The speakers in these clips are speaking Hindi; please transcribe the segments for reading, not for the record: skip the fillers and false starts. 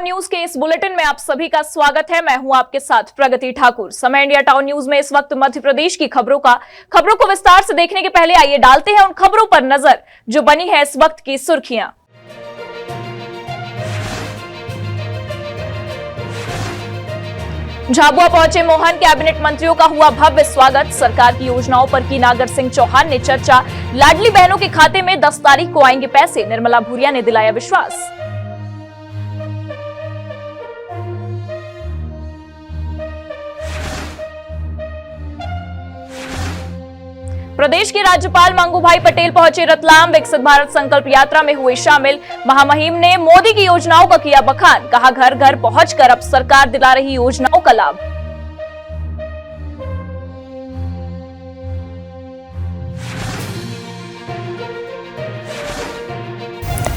न्यूज के इस बुलेटिन में आप सभी का स्वागत है। मैं हूं आपके साथ प्रगति ठाकुर। समय इंडिया टाउन न्यूज में इस वक्त मध्य प्रदेश की खबरों को विस्तार से देखने के पहले आइए डालते हैं उन खबरों पर नजर जो बनी है इस वक्त की सुर्खियां। झाबुआ पहुंचे मोहन, कैबिनेट मंत्रियों का हुआ भव्य स्वागत। सरकार की योजनाओं पर की नागर सिंह चौहान ने चर्चा। लाडली बहनों के खाते में 10 तारीख को आएंगे पैसे, निर्मला भूरिया ने दिलाया विश्वास। प्रदेश के राज्यपाल मंगूभाई पटेल पहुंचे रतलाम, विकसित भारत संकल्प यात्रा में हुए शामिल। महामहिम ने मोदी की योजनाओं का किया बखान, कहा घर घर पहुंचकर अब सरकार दिला रही योजनाओं का लाभ।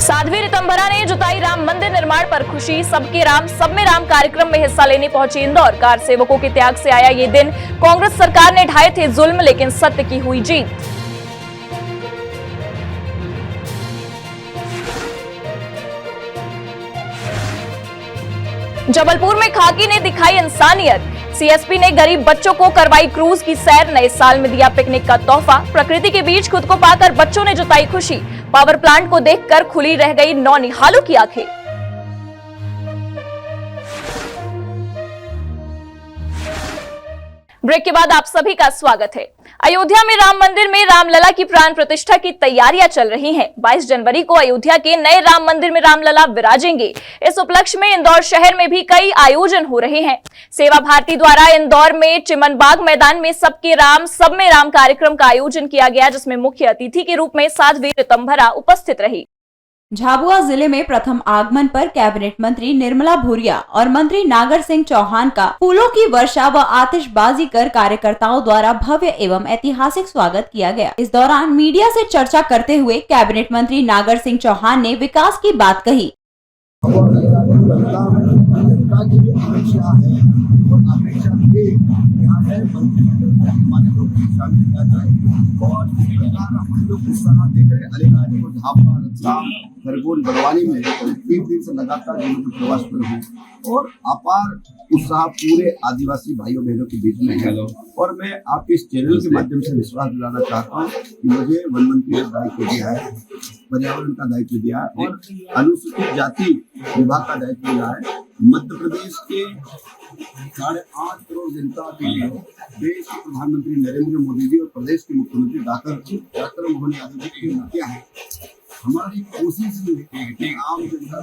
साध्वी रितंभरा ने जताई राम मंदिर निर्माण पर खुशी। सबके राम सब में राम कार्यक्रम में हिस्सा लेने पहुंची इंदौर। कार सेवकों के त्याग से आया ये दिन। कांग्रेस सरकार ने ढाए थे जुल्म, लेकिन सत्य की हुई जीत। जबलपुर में खाकी ने दिखाई इंसानियत। सीएसपी ने गरीब बच्चों को करवाई क्रूज की सैर। नए साल में दिया पिकनिक का तोहफा। प्रकृति के बीच खुद को पाकर बच्चों ने जताई खुशी। पावर प्लांट को देखकर खुली रह गई नौनिहालों की आंखें। ब्रेक के बाद आप सभी का स्वागत है। अयोध्या में राम मंदिर में रामलला की प्राण प्रतिष्ठा की तैयारियां चल रही हैं। 22 जनवरी को अयोध्या के नए राम मंदिर में रामलला विराजेंगे। इस उपलक्ष्य में इंदौर शहर में भी कई आयोजन हो रहे हैं। सेवा भारती द्वारा इंदौर में चिमनबाग मैदान में सबके राम सब में राम कार्यक्रम का आयोजन किया गया, जिसमें मुख्य अतिथि के रूप में साध्वी रितंभरा उपस्थित रही। झाबुआ जिले में प्रथम आगमन पर कैबिनेट मंत्री निर्मला भूरिया और मंत्री नागर सिंह चौहान का फूलों की वर्षा व आतिशबाजी कर कार्यकर्ताओं द्वारा भव्य एवं ऐतिहासिक स्वागत किया गया। इस दौरान मीडिया से चर्चा करते हुए कैबिनेट मंत्री नागर सिंह चौहान ने विकास की बात कही। खरगोन बड़वानी में 3 दिन से लगातार प्रवास पर हूँ और अपार उत्साह पूरे आदिवासी भाइयों बहनों के बीच में है। और मैं आपके इस चैनल के माध्यम से विश्वास दिलाना चाहता हूँ कि मुझे वन मंत्री का दायित्व दिया है, पर्यावरण का दायित्व दिया है और अनुसूचित जाति विभाग का दायित्व दिया है। मध्य प्रदेश के 8.5 करोड़ जनता के लिए देश के प्रधानमंत्री नरेंद्र मोदी जी और प्रदेश के मुख्यमंत्री डॉक्टर मोहन यादव जी की क्या है। हमारी कोशिश है कि आम जनता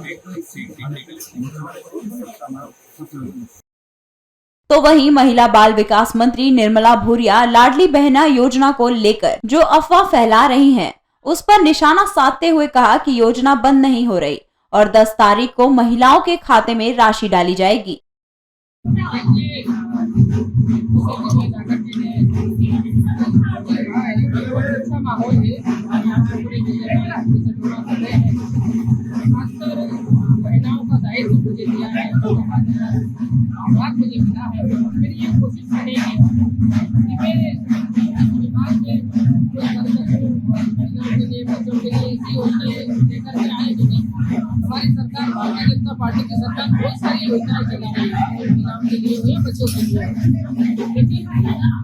तो वहीं महिला बाल विकास मंत्री निर्मला भूरिया लाडली बहना योजना को लेकर जो अफवाह फैला रही हैं, उस पर निशाना साधते हुए कहा कि योजना बंद नहीं हो रही और 10 तारीख को महिलाओं के खाते में राशि डाली जाएगी। महिलाओं का दायित्व मुझे दिया है, मुझे मिला है। फिर ये कोशिश करेंगे कि मेरे विभाग के महिलाओं के लिए, बच्चों के लिए ऐसी योजनाएं लेकर के आए। हमारी सरकार भारतीय जनता पार्टी की सरकार बहुत सारी योजनाएं चला रही है, महिलाओं के लिए हो या बच्चों के लिए, लेकिन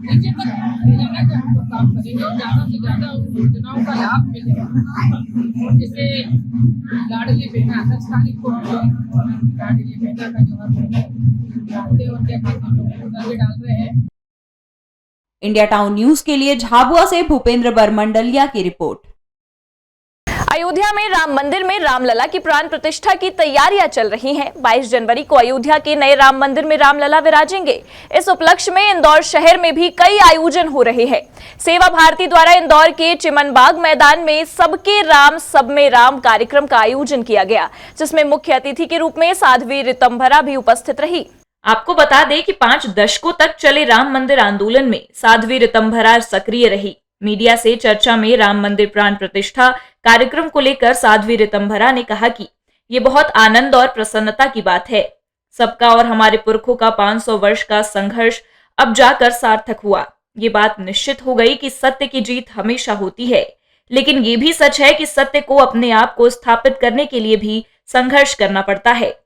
नीचे तक ले जाना का हम लोग काम करेंगे। ज्यादा से ज्यादा उन योजनाओं का लाभ मिलेगा। जैसे लाडली बहना 10 तारीख को लाडली बहना का जो डालते और डाल रहे हैं। इंडिया टाउन न्यूज के लिए झाबुआ से भूपेंद्र बरमंडलिया की रिपोर्ट। अयोध्या में राम मंदिर में रामलला की प्राण प्रतिष्ठा की तैयारियां चल रही हैं। 22 जनवरी को अयोध्या के नए राम मंदिर में रामलला विराजेंगे। इस उपलक्ष्य में इंदौर शहर में भी कई आयोजन हो रहे हैं। सेवा भारती द्वारा इंदौर के चिमनबाग मैदान में सबके राम सब में राम कार्यक्रम का आयोजन किया गया, जिसमें मुख्य अतिथि के रूप में साध्वी रितंभरा भी उपस्थित रही। आपको बता दें कि 5 दशकों तक चले राम मंदिर आंदोलन में साध्वी रितंभरा सक्रिय रही। मीडिया से चर्चा में राम मंदिर प्राण प्रतिष्ठा कार्यक्रम को लेकर साध्वी रितंभरा ने कहा कि ये बहुत आनंद और प्रसन्नता की बात है। सबका और हमारे पुरखों का 500 वर्ष का संघर्ष अब जाकर सार्थक हुआ। ये बात निश्चित हो गई कि सत्य की जीत हमेशा होती है, लेकिन ये भी सच है कि सत्य को अपने आप को स्थापित करने के लिए भी संघर्ष करना पड़ता है।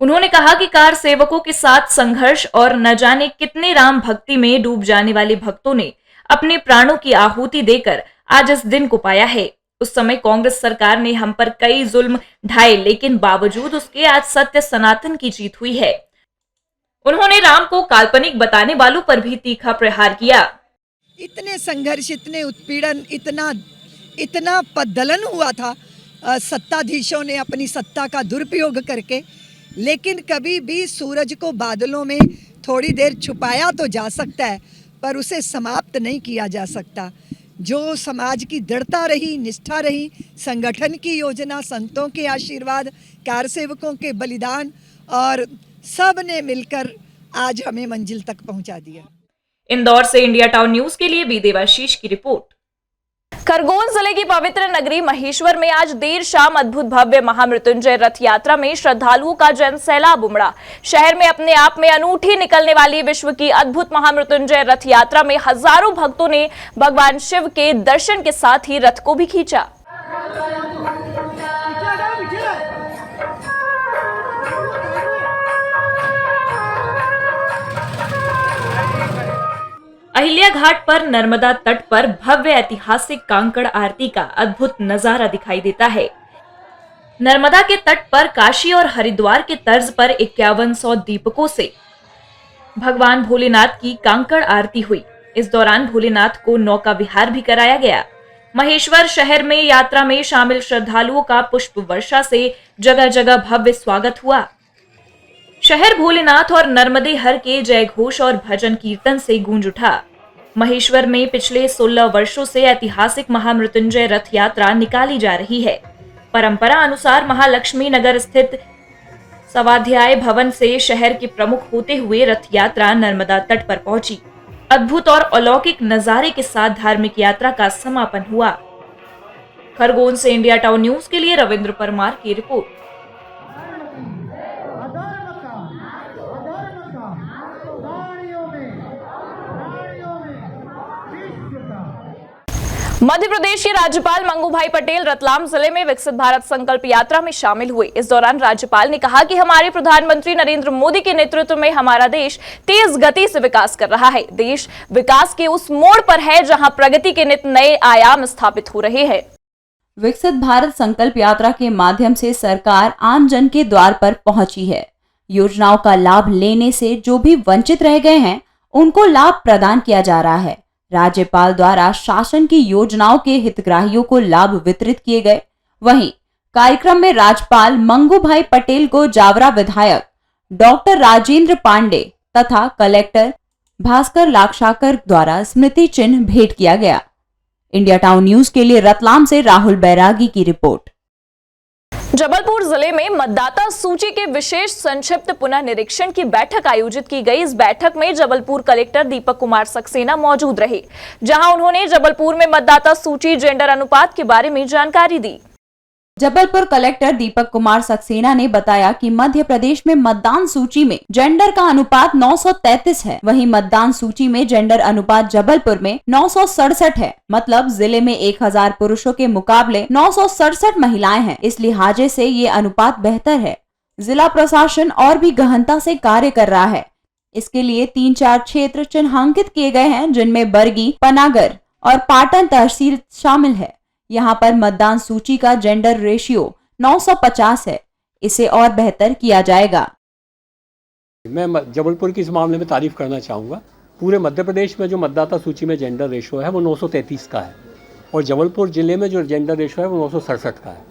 उन्होंने कहा कि कार सेवकों के साथ संघर्ष और न जाने कितने राम भक्ति में डूब जाने वाले भक्तों ने अपने प्राणों की आहुति देकर आज इस दिन को पाया है। उस समय कांग्रेस सरकार ने हम पर कई जुल्म ढाए, लेकिन बावजूद उसके आज सत्य सनातन की जीत हुई है। उन्होंने राम को काल्पनिक बताने वालों पर भी तीखा प्रहार किया। इतने संघर्ष, इतने उत्पीड़न, इतना पद्दलन हुआ था सत्ताधीशों ने अपनी सत्ता का दुरुपयोग करके, लेकिन कभी भी सूरज को बादलों में थोड़ी देर छुपाया तो जा सकता है, पर उसे समाप्त नहीं किया जा सकता। जो समाज की दृढ़ता रही, निष्ठा रही, संगठन की योजना, संतों के आशीर्वाद, कारसेवकों के बलिदान और सब ने मिलकर आज हमें मंजिल तक पहुंचा दिया। इंदौर से इंडिया टाउन न्यूज के लिए बी देवाशीष की रिपोर्ट। खरगोन जिले की पवित्र नगरी महेश्वर में आज देर शाम अद्भुत भव्य महामृत्युंजय रथ यात्रा में श्रद्धालुओं का जन सैलाब उमड़ा। शहर में अपने आप में अनूठी निकलने वाली विश्व की अद्भुत महामृत्युंजय रथ यात्रा में हजारों भक्तों ने भगवान शिव के दर्शन के साथ ही रथ को भी खींचा। अहिल्या घाट पर नर्मदा तट पर भव्य ऐतिहासिक कांकड़ आरती का अद्भुत नजारा दिखाई देता है। नर्मदा के तट पर काशी और हरिद्वार के तर्ज पर 5100 दीपकों से भगवान भोलेनाथ की कांकड़ आरती हुई। इस दौरान भोलेनाथ को नौका विहार भी कराया गया। महेश्वर शहर में यात्रा में शामिल श्रद्धालुओं का पुष्प वर्षा से जगह जगह भव्य स्वागत हुआ। शहर भोलेनाथ और नर्मदे हर के जय घोष और भजन कीर्तन से गूंज उठा। महेश्वर में पिछले 16 वर्षों से ऐतिहासिक महामृत्युंजय रथ यात्रा निकाली जा रही है। परंपरा अनुसार महालक्ष्मी नगर स्थित स्वाध्याय भवन से शहर के प्रमुख होते हुए रथ यात्रा नर्मदा तट पर पहुंची। अद्भुत और अलौकिक नजारे के साथ धार्मिक यात्रा का समापन हुआ। खरगोन से इंडिया टाउन न्यूज के लिए रविंद्र परमार की रिपोर्ट। मध्य प्रदेश के राज्यपाल मंगूभाई पटेल रतलाम जिले में विकसित भारत संकल्प यात्रा में शामिल हुए। इस दौरान राज्यपाल ने कहा कि हमारे प्रधानमंत्री नरेंद्र मोदी के नेतृत्व में हमारा देश तेज गति से विकास कर रहा है। देश विकास के उस मोड़ पर है जहां प्रगति के नित नए आयाम स्थापित हो रहे हैं। विकसित भारत संकल्प यात्रा के माध्यम से सरकार आम जन के द्वार पर पहुंची है। योजनाओं का लाभ लेने से जो भी वंचित रह गए हैं, उनको लाभ प्रदान किया जा रहा है। राज्यपाल द्वारा शासन की योजनाओं के हितग्राहियों को लाभ वितरित किए गए। वहीं कार्यक्रम में राज्यपाल मंगूभाई पटेल को जावरा विधायक डॉक्टर राजेंद्र पांडे तथा कलेक्टर भास्कर लाक्षाकर द्वारा स्मृति चिन्ह भेंट किया गया। इंडिया टाउन न्यूज के लिए रतलाम से राहुल बैरागी की रिपोर्ट। जबलपुर जिले में मतदाता सूची के विशेष संक्षिप्त पुनः निरीक्षण की बैठक आयोजित की गई। इस बैठक में जबलपुर कलेक्टर दीपक कुमार सक्सेना मौजूद रहे, जहां उन्होंने जबलपुर में मतदाता सूची जेंडर अनुपात के बारे में जानकारी दी। जबलपुर कलेक्टर दीपक कुमार सक्सेना ने बताया कि मध्य प्रदेश में मतदान सूची में जेंडर का अनुपात 933 है। वहीं मतदान सूची में जेंडर अनुपात जबलपुर में 967 है। मतलब जिले में 1000 पुरुषों के मुकाबले 967 महिलाएं हैं। इस लिहाजे से ये अनुपात बेहतर है। जिला प्रशासन और भी गहनता से कार्य कर रहा है। इसके लिए 3-4 क्षेत्र चिन्हांकित किए गए हैं, जिनमें बरगी, पनागर और पाटन तहसील शामिल है। यहाँ पर मतदान सूची का जेंडर रेशियो 950 है। इसे और बेहतर किया जाएगा। मैं जबलपुर की इस मामले में तारीफ करना चाहूँगा। पूरे मध्य प्रदेश में जो मतदाता सूची में जेंडर रेशियो है वो 933 का है, और जबलपुर जिले में जो जेंडर रेशियो है वो 967 का है।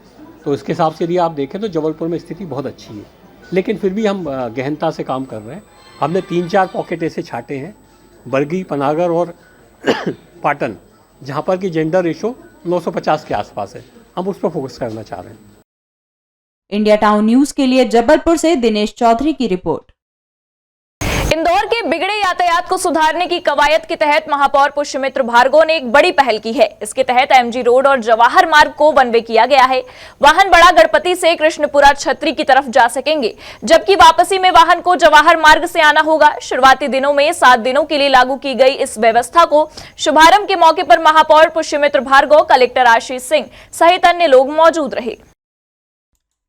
तो इसके हिसाब से यदि आप देखें तो जबलपुर में स्थिति बहुत अच्छी है, लेकिन फिर भी हम गहनता से काम कर रहे हैं। हमने 3-4 पॉकेट ऐसे छाटे हैं, बरगी, पनागर और पाटन, जहाँ पर कि जेंडर रेशियो 950 के आसपास है। हम उस पर फोकस करना चाह रहे हैं। इंडिया टाउन न्यूज के लिए जबलपुर से दिनेश चौधरी की रिपोर्ट। इंदौर के बिगड़े यातायात को सुधारने की कवायद के तहत महापौर पुष्यमित्र भार्गव ने एक बड़ी पहल की है। इसके तहत एमजी रोड और जवाहर मार्ग को वन वे किया गया है। वाहन बड़ा गणपति से कृष्णपुरा छतरी की तरफ जा सकेंगे, जबकि वापसी में वाहन को जवाहर मार्ग से आना होगा। शुरुआती दिनों में 7 दिनों के लिए लागू की गई इस व्यवस्था को शुभारंभ के मौके पर महापौर पुष्यमित्र भार्गव, कलेक्टर आशीष सिंह सहित अन्य लोग मौजूद रहे।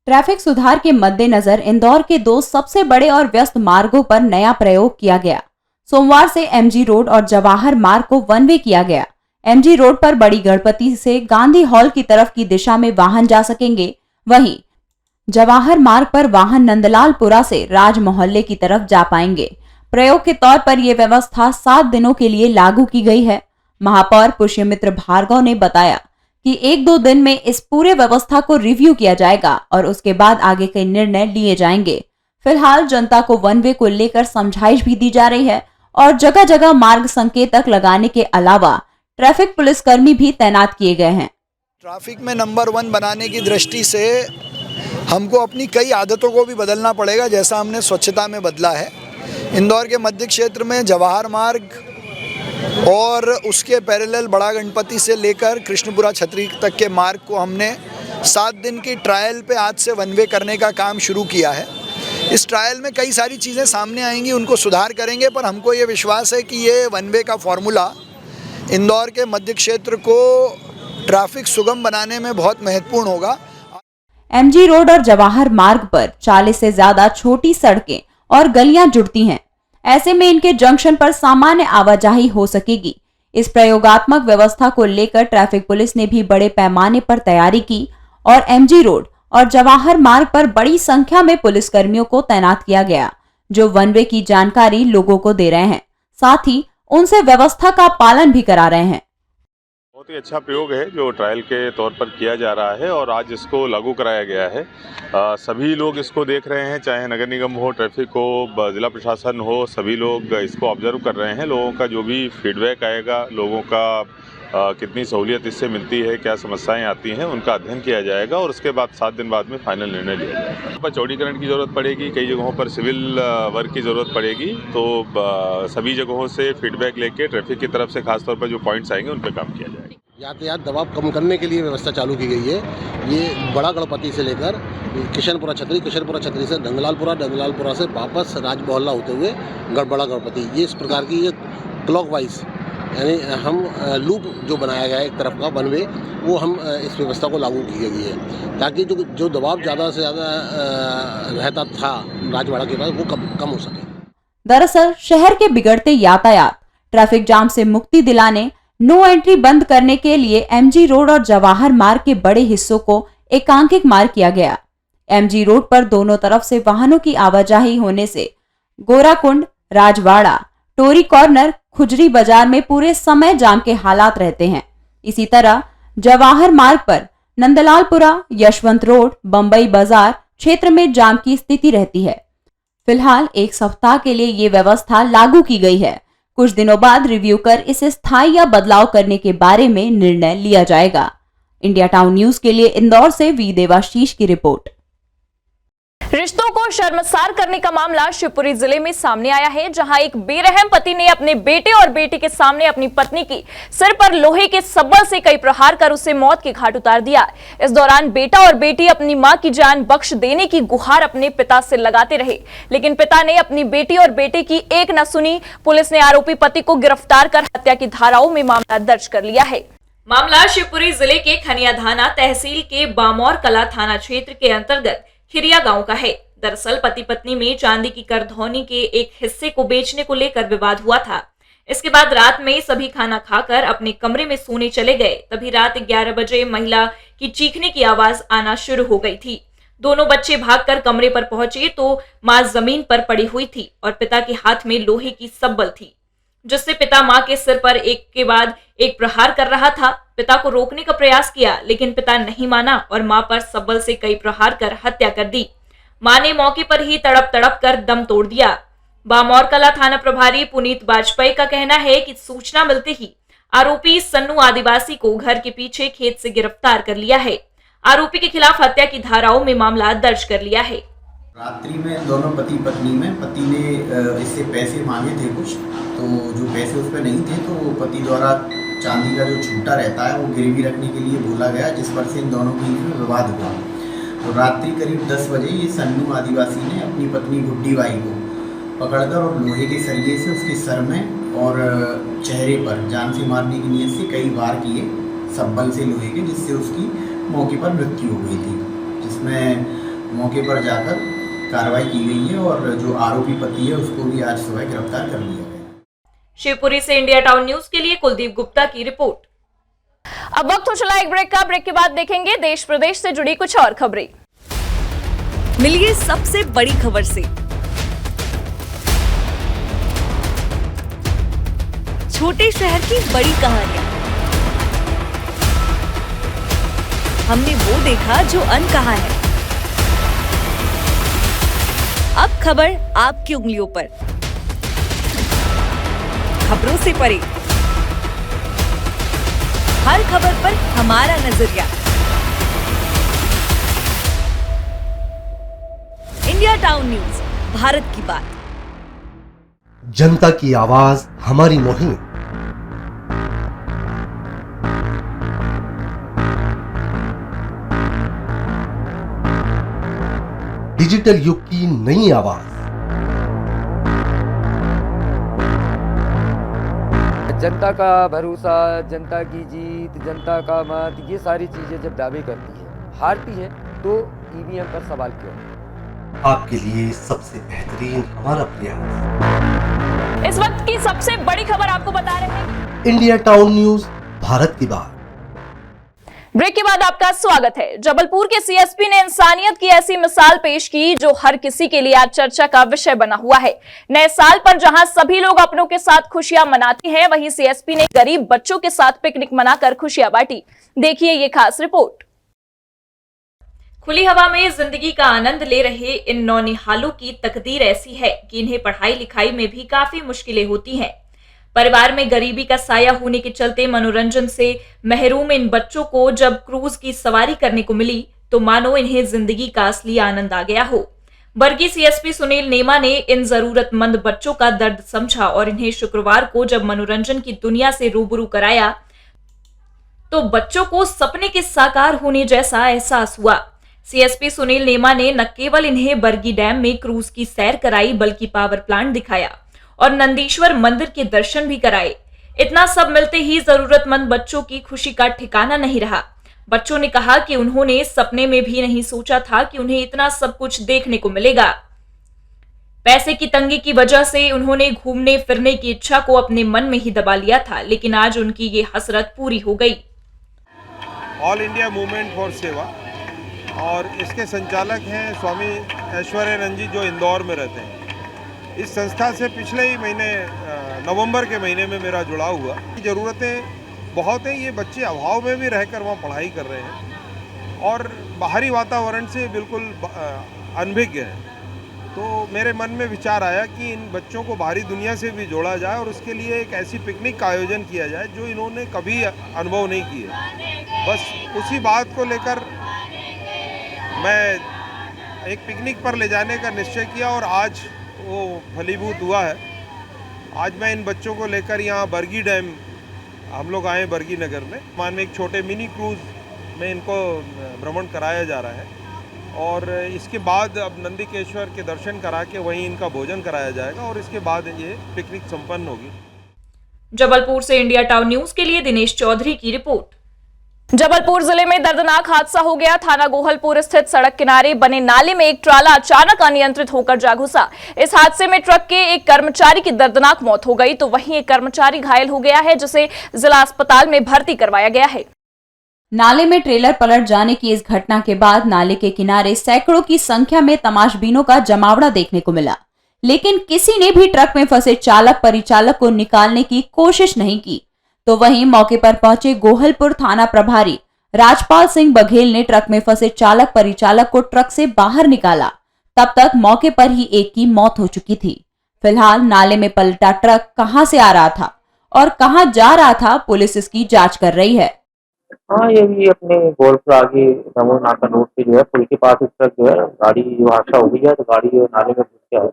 ट्रैफिक सुधार के मद्देनजर इंदौर के 2 सबसे बड़े और व्यस्त मार्गों पर नया प्रयोग किया गया। सोमवार से एमजी रोड और जवाहर मार्ग को वन वे किया गया। एमजी रोड पर बड़ी गणपति से गांधी हॉल की तरफ की दिशा में वाहन जा सकेंगे। वहीं जवाहर मार्ग पर वाहन नंदलालपुरा से राज मोहल्ले की तरफ जा पाएंगे। प्रयोग के तौर पर यह व्यवस्था 7 दिनों के लिए लागू की गई है। महापौर पुष्यमित्र भार्गव ने बताया कि 1-2 दिन में इस पूरे व्यवस्था को रिव्यू किया जाएगा और उसके बाद आगे के निर्णय लिए जाएंगे। फिलहाल जनता को वन वे को लेकर समझाइश भी दी जा रही है और जगह जगह मार्ग संकेतक लगाने के अलावा ट्रैफिक पुलिसकर्मी भी तैनात किए गए हैं। ट्रैफिक में नंबर 1 बनाने की दृष्टि से हमको अपनी कई आदतों को भी बदलना पड़ेगा, जैसा हमने स्वच्छता में बदला है। इंदौर के मध्य क्षेत्र में जवाहर मार्ग और उसके पैरेलल बड़ा गणपति से लेकर कृष्णपुरा छतरी तक के मार्ग को हमने 7 दिन की ट्रायल पे आज से वन वे करने का काम शुरू किया है। इस ट्रायल में कई सारी चीज़ें सामने आएंगी, उनको सुधार करेंगे, पर हमको ये विश्वास है कि ये वन वे का फॉर्मूला इंदौर के मध्य क्षेत्र को ट्रैफिक सुगम बनाने में बहुत महत्वपूर्ण होगा। एमजी रोड और जवाहर मार्ग पर 40 से ज्यादा छोटी सड़कें और गलियां जुड़ती हैं। ऐसे में इनके जंक्शन पर सामान्य आवाजाही हो सकेगी। इस प्रयोगात्मक व्यवस्था को लेकर ट्रैफिक पुलिस ने भी बड़े पैमाने पर तैयारी की और एमजी रोड और जवाहर मार्ग पर बड़ी संख्या में पुलिसकर्मियों को तैनात किया गया, जो वन वे की जानकारी लोगों को दे रहे हैं, साथ ही उनसे व्यवस्था का पालन भी करा रहे हैं। बहुत ही अच्छा प्रयोग है जो ट्रायल के तौर पर किया जा रहा है और आज इसको लागू कराया गया है। सभी लोग इसको देख रहे हैं, चाहे नगर निगम हो, ट्रैफिक हो, जिला प्रशासन हो, सभी लोग इसको ऑब्जर्व कर रहे हैं। लोगों का जो भी फीडबैक आएगा, लोगों का कितनी सहूलियत इससे मिलती है, क्या समस्याएं आती हैं, उनका अध्ययन किया जाएगा और उसके बाद 7 दिन बाद में फाइनल निर्णय लिया जाएगा। यहाँ पर चौड़ीकरण की ज़रूरत पड़ेगी, कई जगहों पर सिविल वर्क की ज़रूरत पड़ेगी, तो सभी जगहों से फीडबैक लेके ट्रैफिक की तरफ से खासतौर पर जो पॉइंट्स आएंगे उन पर काम किया जाएगा। यातायात दबाव कम करने के लिए व्यवस्था चालू की गई है। ये बड़ा गणपति से लेकर किशनपुरा छतरी से नंदलालपुरा से वापस राज मोहल्ला होते हुए बड़ा गणपति, ये इस प्रकार की ये क्लॉकवाइज यानी हम लूप जो बनाया गया है एक तरफ का वन वे, वो हम इस व्यवस्था को लागू की गई है ताकि जो दबाव ज़्यादा से ज़्यादा रहता था राजवाड़ा के पास वो कम हो सके। दरअसल शहर के बिगड़ते यातायात, ट्रैफिक जाम से मुक्ति दिलाने, नो एंट्री बंद करने के लिए एमजी रोड और जवाहर मार्ग के बड़े हिस्सों को एकांकिक मार्ग किया गया। एमजी रोड पर दोनों तरफ से वाहनों की आवाजाही होने से गोराकुंड, राजवाड़ा, टोरी कॉर्नर, खुजरी बाजार में पूरे समय जाम के हालात रहते हैं। इसी तरह जवाहर मार्ग पर नंदलालपुरा, यशवंत रोड, बंबई बाजार क्षेत्र में जाम की स्थिति रहती है। फिलहाल 1 सप्ताह के लिए ये व्यवस्था लागू की गई है। कुछ दिनों बाद रिव्यू कर इसे स्थायी या बदलाव करने के बारे में निर्णय लिया जाएगा। इंडिया टाउन न्यूज के लिए इंदौर से वी देवाशीष की रिपोर्ट। रिश्तों को शर्मसार करने का मामला शिवपुरी जिले में सामने आया है, जहां एक बेरहम पति ने अपने बेटे और बेटी के सामने अपनी पत्नी की सिर पर लोहे के सब्बल से कई प्रहार कर उसे मौत के घाट उतार दिया। इस दौरान बेटा और बेटी अपनी मां की जान बख्श देने की गुहार अपने पिता से लगाते रहे, लेकिन पिता ने अपनी बेटी और बेटे की एक न सुनी। पुलिस ने आरोपी पति को गिरफ्तार कर हत्या की धाराओं में मामला दर्ज कर लिया है। मामला शिवपुरी जिले के खनियाधाना तहसील के बामौर कला थाना क्षेत्र के अंतर्गत खिरिया गांव का है। दरअसल पति पत्नी में चांदी की करधौनी के एक हिस्से को बेचने को लेकर विवाद हुआ था। इसके बाद रात में सभी खाना खाकर अपने कमरे में सोने चले गए। तभी रात 11 बजे महिला की चीखने की आवाज आना शुरू हो गई थी। दोनों बच्चे भागकर कमरे पर पहुंचे तो मां जमीन पर पड़ी हुई थी और पिता के हाथ में लोहे की सब्बल थी, जिससे पिता मां के सिर पर एक के बाद एक प्रहार कर रहा था। पिता को रोकने का प्रयास किया, लेकिन पिता नहीं माना और मां पर सब्बल से कई प्रहार कर हत्या कर दी। मां ने मौके पर ही तड़प तड़प कर दम तोड़ दिया। बामौर कला थाना प्रभारी पुनीत वाजपेयी का कहना है कि सूचना मिलते ही आरोपी सन्नू आदिवासी को घर के पीछे खेत से गिरफ्तार कर लिया है। आरोपी के खिलाफ हत्या की धाराओं में मामला दर्ज कर लिया है। रात्रि में दोनों पति पत्नी में पति ने इससे पैसे मांगे थे कुछ, तो जो पैसे उस पर नहीं थे तो पति द्वारा चांदी का जो छूटा रहता है वो गिरवी रखने के लिए बोला गया, जिस पर से इन दोनों के बीच में विवाद हुआ। तो रात्रि करीब 10 बजे ये सन्नू आदिवासी ने अपनी पत्नी गुड्डी बाई को पकड़कर और लोहे के सरिये से उसके सर में और चेहरे पर जान से मारने की नीयत से कई वार किए सब्बल से लोहे के, जिससे उसकी मौके पर मृत्यु हो गई थी। जिसमें मौके पर जाकर कार्रवाई की गई है और जो आरोपी पति है उसको भी आज सुबह गिरफ्तार कर लिया गया। शिवपुरी से इंडिया टाउन न्यूज के लिए कुलदीप गुप्ता की रिपोर्ट। अब वक्त हो चला एक ब्रेक का। ब्रेक के बाद देखेंगे देश प्रदेश से जुड़ी कुछ और खबरें। मिलिए सबसे बड़ी खबर से। छोटे शहर की बड़ी कहानियां। हमने वो देखा जो अनकहा है। अब खबर आपकी उंगलियों पर। खबरों से परे, हर खबर पर हमारा नजरिया। इंडिया टाउन न्यूज, भारत की बात। जनता की आवाज हमारी मुहिम। डिजिटल युग की नई आवाज। जनता का भरोसा, जनता की जीत, जनता का मत, ये सारी चीजें जब दावे करती है, हारती है, तो ईवीएम पर सवाल क्यों? आपके लिए सबसे बेहतरीन हमारा प्रयास। इस वक्त की सबसे बड़ी खबर आपको बता रहे हैं। इंडिया टाउन न्यूज, भारत की बात। ब्रेक के बाद आपका स्वागत है। जबलपुर के सीएसपी ने इंसानियत की ऐसी मिसाल पेश की जो हर किसी के लिए आज चर्चा का विषय बना हुआ है। नए साल पर जहां सभी लोग अपनों के साथ खुशियां मनाते हैं, वहीं सीएसपी ने गरीब बच्चों के साथ पिकनिक मनाकर खुशियां बांटी। देखिए ये खास रिपोर्ट। खुली हवा में जिंदगी का आनंद ले रहे इन नौनिहालों की तकदीर ऐसी है कि इन्हें पढ़ाई लिखाई में भी काफी मुश्किलें होती हैं। परिवार में गरीबी का साया होने के चलते मनोरंजन से महरूम इन बच्चों को जब क्रूज की सवारी करने को मिली तो मानो इन्हें जिंदगी का असली आनंद आ गया हो। बरगी सीएसपी सुनील नेमा ने इन जरूरतमंद बच्चों का दर्द समझा और इन्हें शुक्रवार को जब मनोरंजन की दुनिया से रूबरू कराया तो बच्चों को सपने के साकार होने जैसा एहसास हुआ। सीएसपी सुनील नेमा ने न केवल इन्हें बरगी डैम में क्रूज की सैर कराई बल्कि पावर प्लांट दिखाया और नंदीश्वर मंदिर के दर्शन भी कराए। इतना सब मिलते ही जरूरतमंद बच्चों की खुशी का ठिकाना नहीं रहा। बच्चों ने कहा कि उन्होंने सपने में भी नहीं सोचा था कि उन्हें इतना सब कुछ देखने को मिलेगा। पैसे की तंगी की वजह से उन्होंने घूमने फिरने की इच्छा को अपने मन में ही दबा लिया था, लेकिन आज उनकी ये हसरत पूरी हो गई। ऑल इंडिया मूवमेंट फॉर सेवा और इसके संचालक हैं स्वामी ऐश्वर्यानंद जी, जो इंदौर में रहते हैं। इस संस्था से पिछले ही महीने नवंबर के महीने में मेरा जुड़ाव हुआ। ज़रूरतें बहुत हैं, ये बच्चे अभाव में भी रहकर वहाँ पढ़ाई कर रहे हैं और बाहरी वातावरण से बिल्कुल अनभिज्ञ हैं। तो मेरे मन में विचार आया कि इन बच्चों को बाहरी दुनिया से भी जोड़ा जाए और उसके लिए एक ऐसी पिकनिक का आयोजन किया जाए जो इन्होंने कभी अनुभव नहीं किया। बस उसी बात को लेकर मैं एक पिकनिक पर ले जाने का निश्चय किया और आज वो फलीभूत हुआ है। आज मैं इन बच्चों को लेकर यहाँ बरगी डैम हम लोग आए, बरगी नगर में मान में एक छोटे मिनी क्रूज़ में इनको भ्रमण कराया जा रहा है और इसके बाद अब नंदीकेश्वर के दर्शन करा के वहीं इनका भोजन कराया जाएगा और इसके बाद ये पिकनिक संपन्न होगी। जबलपुर से इंडिया टाउन न्यूज के लिए दिनेश चौधरी की रिपोर्ट। जबलपुर जिले में दर्दनाक हादसा हो गया। थाना गोहलपुर स्थित सड़क किनारे बने नाले में एक ट्राला अचानक अनियंत्रित होकर जा घुसा। इस हादसे में ट्रक के एक कर्मचारी की दर्दनाक मौत हो गई तो वहीं एक कर्मचारी घायल हो गया है, जिसे जिला अस्पताल में भर्ती करवाया गया है। नाले में ट्रेलर पलट जाने की इस घटना के बाद नाले के किनारे सैकड़ों की संख्या में तमाशबीनों का जमावड़ा देखने को मिला, लेकिन किसी ने भी ट्रक में फंसे चालक परिचालक को निकालने की कोशिश नहीं की। तो वहीं मौके पर पहुंचे गोहलपुर थाना प्रभारी राजपाल सिंह बघेल ने ट्रक में फंसे चालक परिचालक को ट्रक से बाहर निकाला। तब तक मौके पर ही एक की मौत हो चुकी थी। फिलहाल नाले में पलटा ट्रक कहां से आ रहा था और कहां जा रहा था, पुलिस इसकी जांच कर रही है। हाँ, ये भी अपने गोलपुर आगे दमोह नाका रोड पे जो है पुल के पास ट्रक जो है गाड़ी जो हादसा हो गई है तो गाड़ी जो नाले में घुस गया है।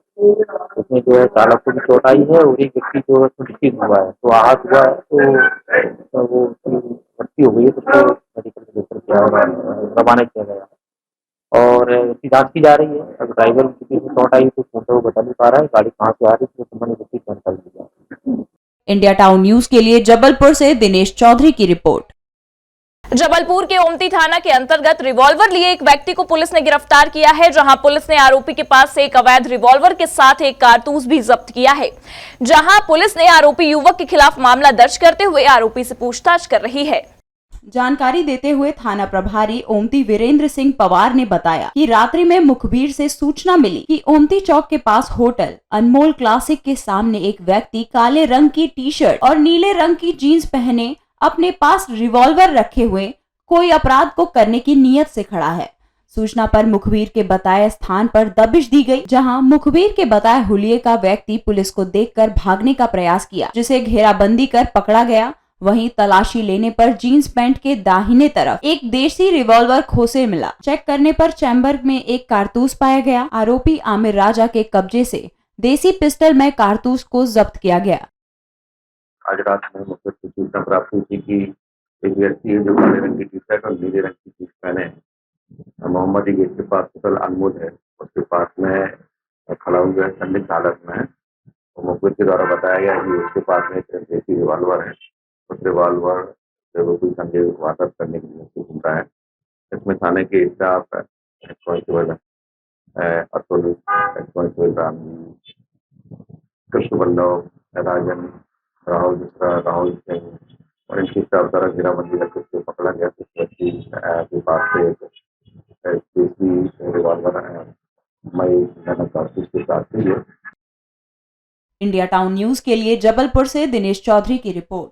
उसमें जो है चालक को भी चोट आई है और एक व्यक्ति जो है सुरक्षित हुआ है, तो आहत हुआ है तो वो भर्ती हो गई है, तो उसको मेडिकल में लेकर के रवाना किया गया और इसकी जाँच की जा रही है। अगर ड्राइवर की चोट आई तो वो बता नहीं पा रहा है गाड़ी कहाँ से आ रही है, तो संबंधित व्यक्ति जानकारी दी जा रही है। इंडिया टाउन न्यूज के लिए जबलपुर से दिनेश चौधरी की रिपोर्ट। जबलपुर के ओमती थाना के अंतर्गत रिवॉल्वर लिए एक व्यक्ति को पुलिस ने गिरफ्तार किया है, जहां पुलिस ने आरोपी के पास से एक अवैध रिवॉल्वर के साथ एक कारतूस भी जब्त किया है। जहां पुलिस ने आरोपी युवक के खिलाफ मामला दर्ज करते हुए आरोपी से पूछताछ कर रही है। जानकारी देते हुए थाना प्रभारी ओमती वीरेंद्र सिंह पवार ने बताया कि रात्रि में मुखबिर से सूचना मिली कि ओमती चौक के पास होटल अनमोल क्लासिक के सामने एक व्यक्ति काले रंग की टी शर्ट और नीले रंग की जीन्स पहने अपने पास रिवॉल्वर रखे हुए कोई अपराध को करने की नीयत से खड़ा है। सूचना पर मुखबिर के बताए स्थान पर दबिश दी गई, जहां मुखबिर के बताए हुलिये का व्यक्ति पुलिस को देखकर भागने का प्रयास किया, जिसे घेराबंदी कर पकड़ा गया। वहीं तलाशी लेने पर जीन्स पैंट के दाहिने तरफ एक देसी रिवॉल्वर खोसे मिला। चेक करने पर चैम्बर में एक कारतूस पाया गया। आरोपी आमिर राजा के कब्जे से देसी पिस्टल में कारतूस को जब्त किया गया। आज रात में मुझे सूचना प्राप्त हुई थी कि एक व्यक्ति है जो काले रंग की टी शर्ट और नीले रंग की जींस पहने मोहम्मदी गेट के पास होटल अनमोल है, उसके पास में खड़ा हुआ है, संदिग्ध हालत में है। मुखबिर के द्वारा बताया गया कि उसके पास में एक देसी रिवॉल्वर है। उस रिवॉल्वर से वो कोई संदेह वारदात करने के लिए घूमता है। इसमें थाने के staff constable Atul, constable Krishna Ballabh, Rajan, Rahul दूसरा, राहुल सिंह और इनकी स्टाफ द्वारा घेराबंदी करके उसको पकड़ा गया। इस व्यक्ति के पास से एक देसी रिवॉल्वर मई कारतूस के साथ ही है। इंडिया टाउन न्यूज के लिए जबलपुर से दिनेश चौधरी की रिपोर्ट।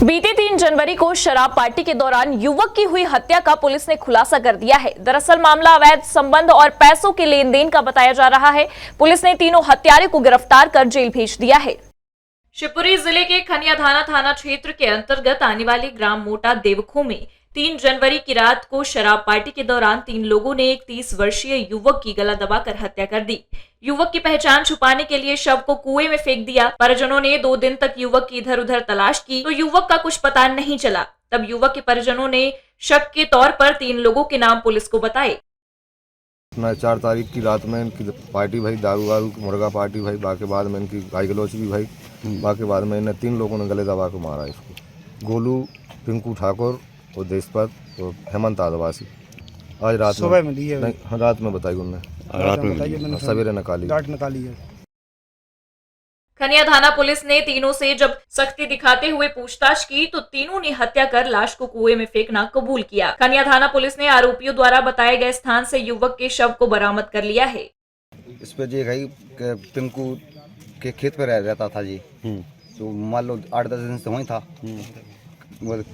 बीते 3 जनवरी को शराब पार्टी के दौरान युवक की हुई हत्या का पुलिस ने खुलासा कर दिया है। दरअसल मामला अवैध संबंध और पैसों के लेन देन का बताया जा रहा है। पुलिस ने तीनों हत्यारे को गिरफ्तार कर जेल भेज दिया है। शिवपुरी जिले के खनियाधाना थाना क्षेत्र के अंतर्गत आने वाले ग्राम मोटा देवखो में 3 जनवरी की रात को शराब पार्टी के दौरान 3 लोगों ने एक 30 वर्षीय युवक की गला दबाकर हत्या कर दी। युवक की पहचान छुपाने के लिए शव को कुएं में फेंक दिया। परिजनों ने 2 दिन तक युवक की इधर उधर तलाश की तो युवक का कुछ पता नहीं चला। तब युवक के परिजनों ने शक के तौर पर 3 लोगों के नाम पुलिस को बताए। 4 तारीख की रात में इनकी पार्टी भाई, दारू वारू मुर्गा पार्टी भाई, बाकी बाद में इनकी गाय गलोच भी भाई, बाकी बाद में इन्हें 3 लोगों ने गले दबा के मारा इसको। गोलू, पिंकू ठाकुर और देशपत और हेमंत आदिवासी। आज रात सुबह मिली है? नहीं, रात में बताई उनने, रात में सवेरे निकाली है। खनियाधाना पुलिस ने तीनों से जब सख्ती दिखाते हुए पूछताछ की तो तीनों ने हत्या कर लाश को कुएं में फेंकना कबूल किया। खनियाधाना पुलिस ने आरोपियों द्वारा बताए गए स्थान से युवक के शव को बरामद कर लिया है। इस पे जी भाई पिंकू के खेत पे रहता था जी, तो मान लो 8-10 दिन से वहीं था।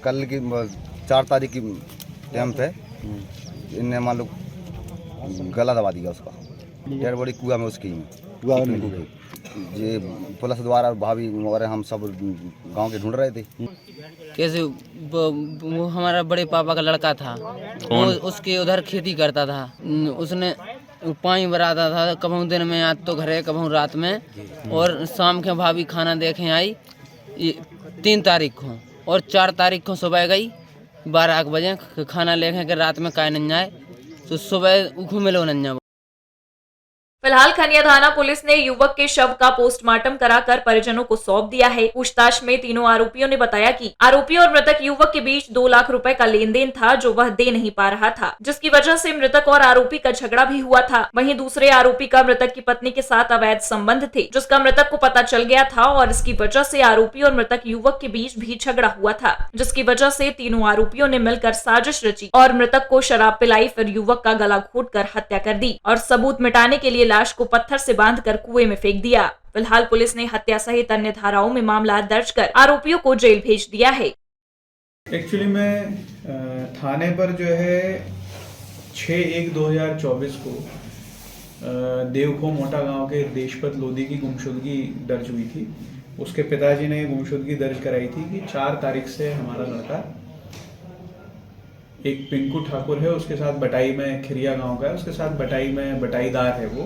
कल की 4 तारीख की टाइम पे इनने मान लो गला दबा दिया उसका, डेढ़ बड़ी कुआ में उसकी ये पुलिस द्वारा भाभी और हम सब गांव के ढूंढ रहे थे। कैसे वो हमारा बड़े पापा का लड़का था, वो उसके उधर खेती करता था। उसने पानी भराता था, कभी दिन में आज तो घरे कभी रात में, और शाम के भाभी खाना देखे आई 3 तारीख को, और 4 तारीख को सुबह गई 12 बजे खाना लेके के रात में काय नहीं आए तो सुबह उखू मिलो नहीं। फिलहाल खनियाधाना पुलिस ने युवक के शव का पोस्टमार्टम कराकर परिजनों को सौंप दिया है। पूछताछ में तीनों आरोपियों ने बताया कि आरोपी और मृतक युवक के बीच 2 लाख रुपए का लेन देन था जो वह दे नहीं पा रहा था, जिसकी वजह से मृतक और आरोपी का झगड़ा भी हुआ था। वहीं दूसरे आरोपी का मृतक की पत्नी के साथ अवैध संबंध थे, जिसका मृतक को पता चल गया था और इसकी वजह से आरोपी और मृतक युवक के बीच भी झगड़ा हुआ था, जिसकी वजह से तीनों आरोपियों ने मिलकर साजिश रची और मृतक को शराब पिलाई, फिर युवक का गला घोंटकर हत्या कर दी और सबूत मिटाने के लिए लाश को पत्थर से बांधकर कुएं में फेंक दिया। फिलहाल पुलिस ने हत्या सहित अन्य धाराओं में मामला दर्ज कर आरोपियों को जेल भेज दिया है। एक्चुअली में थाने पर जो है 6/1/2024 को देवखो मोटा गांव के देशपत लोधी की गुमशुदगी दर्ज हुई थी। उसके पिताजी ने गुमशुदगी दर्ज कराई थी कि 4 तारीख से हमारा लड़का एक पिंकू ठाकुर है, उसके साथ बटाई में खिरिया गांव का है, उसके साथ बटाई में बटाईदार है वो,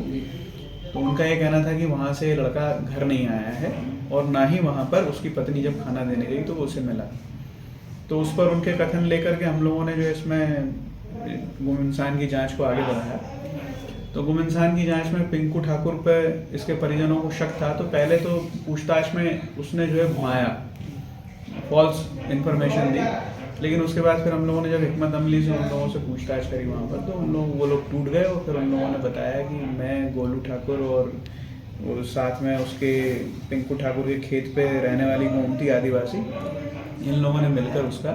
तो उनका ये कहना था कि वहाँ से लड़का घर नहीं आया है और ना ही वहाँ पर उसकी पत्नी जब खाना देने गई तो वो उसे मिला। तो उस पर उनके कथन लेकर के हम लोगों ने जो इसमें गुम इंसान की जांच को आगे बढ़ाया। तो गुम इंसान की जांच में पिंकू ठाकुर पर इसके परिजनों को शक था, तो पहले तो पूछताछ में उसने जो है घुमाया, फॉल्स इन्फॉर्मेशन दी लेकिन उसके बाद फिर हम लोगों ने जब हिकमत अमली से उन लोगों से पूछताछ करी वहाँ पर, तो वो लोग टूट गए और फिर उन लोगों ने बताया कि मैं, गोलू ठाकुर और साथ में उसके पिंकू ठाकुर के खेत पे रहने वाली गोमती आदिवासी, इन लोगों ने मिलकर उसका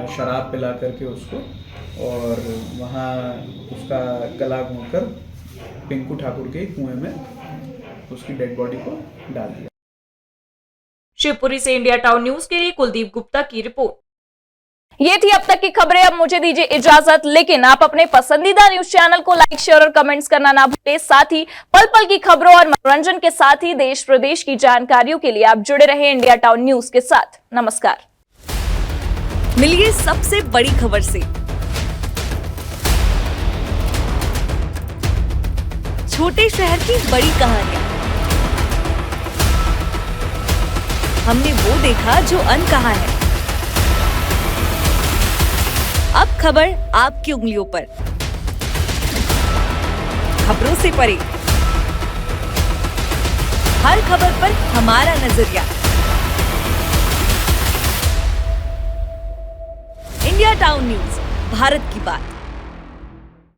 शराब पिला करके उसको और वहाँ उसका गला घोंटकर पिंकू ठाकुर के कुएं में उसकी डेड बॉडी को डाल दिया। शिवपुरी से इंडिया टाउन न्यूज के लिए कुलदीप गुप्ता की रिपोर्ट। ये थी अब तक की खबरें। अब मुझे दीजिए इजाजत, लेकिन आप अपने पसंदीदा न्यूज चैनल को लाइक, शेयर और कमेंट्स करना ना भूलें। साथ ही पल पल की खबरों और मनोरंजन के साथ ही देश प्रदेश की जानकारियों के लिए आप जुड़े रहे इंडिया टाउन न्यूज के साथ। नमस्कार। मिलिए सबसे बड़ी खबर से, छोटे शहर की बड़ी कहानियां। हमने वो देखा जो अनकहा है। अब खबर आपकी उंगलियों पर, खबरों से परे, हर खबर पर हमारा नजरिया। इंडिया टाउन न्यूज, भारत की बात।